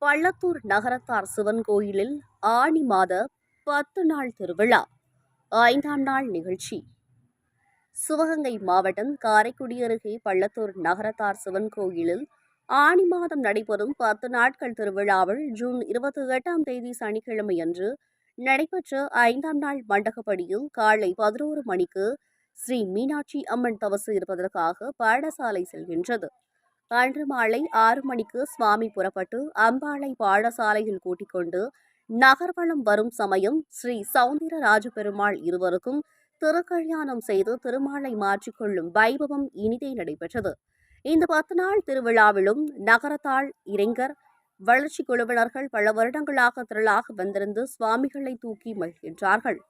பள்ளத்தூர் நகரத்தார் சிவன் கோயிலில் ஆனி மாத 10 நாள் திருவிழா 5ஆம் நாள் நிகழ்ச்சி. சிவகங்கை மாவட்டம் காரைக்குடி அருகே பள்ளத்தூர் நகரத்தார் சிவன் கோயிலில் ஆனி மாதம் நடைபெறும் 10 நாட்கள் திருவிழாவில் ஜூன் 28ஆம் தேதி சனிக்கிழமை அன்று நடைபெற்ற 5ஆம் நாள் மண்டகப்படியில் காலை 11 மணிக்கு ஸ்ரீ மீனாட்சி அம்மன் தவசு இருப்பதற்காக பாடசாலை செல்கின்றது. அன்று மாலை 6 மணிக்கு சுவாமி புறப்பட்டு அம்பாளை பாடசாலையில் கூட்டிக் கொண்டு நகர்வலம் வரும் சமயம் ஸ்ரீ சௌந்தர பெருமாள் இருவருக்கும் திருக்கல்யாணம் செய்து திருமாலை மாற்றிக்கொள்ளும் வைபவம் இனிதே நடைபெற்றது. இந்த 10 நாள் திருவிழாவிலும் நகரத்தால் இளைஞர் வளர்ச்சி குழுவினர்கள் பல வருடங்களாக திரளாக வந்திருந்து சுவாமிகளை தூக்கி மகிழ்கின்றார்கள்.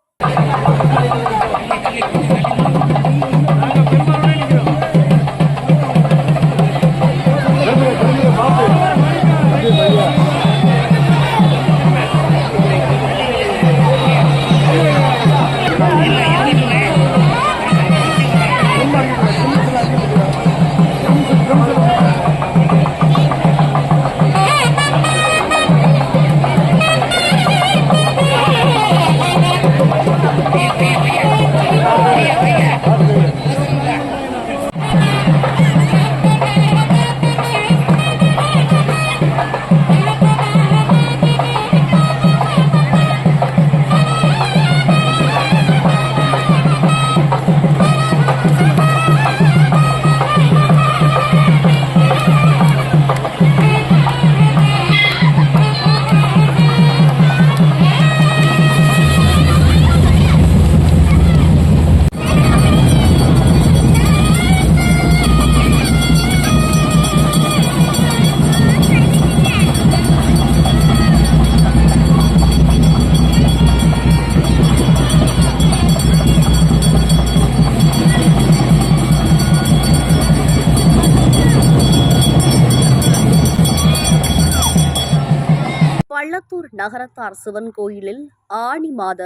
பள்ளத்தூர் நகரத்தார் சிவன் கோயிலில் ஆனி மாத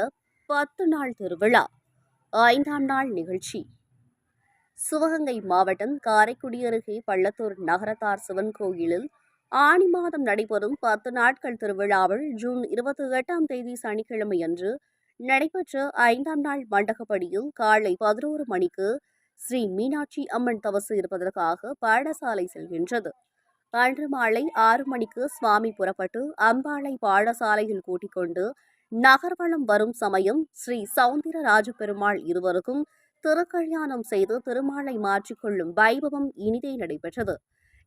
10 நாள் திருவிழா 5ஆம் நாள் நிகழ்ச்சி. சிவகங்கை மாவட்டம் காரைக்குடி அருகே பள்ளத்தூர் நகரத்தார் சிவன் கோயிலில் ஆனி மாதம் நடைபெறும் 10 நாட்கள் திருவிழாவில் ஜூன் 28ஆம் தேதி சனிக்கிழமை அன்று நடைபெற்ற 5ஆம் நாள் மண்டகப்படியில் காலை 11 மணிக்கு ஸ்ரீ மீனாட்சி அம்மன் தவசு இருப்பதற்காக பாடசாலை செல்கின்றது. அன்று மாலை 6 மணிக்கு சுவாமி புறப்பட்டு அம்பாளை பாடசாலையில் கூட்டிக் கொண்டு நகர்வலம் வரும் சமயம் ஸ்ரீ சௌந்தர பெருமாள் இருவருக்கும் திருக்கல்யாணம் செய்து திருமாலை மாற்றிக்கொள்ளும் வைபவம் இனிதே நடைபெற்றது.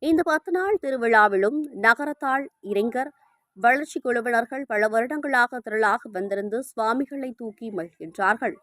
இந்த 10 நாள் திருவிழாவிலும் நகரத்தால் இளைஞர் வளர்ச்சி குழுவினர்கள் பல வருடங்களாக திரளாக வந்திருந்து சுவாமிகளை தூக்கி மகிழ்கின்றார்கள்.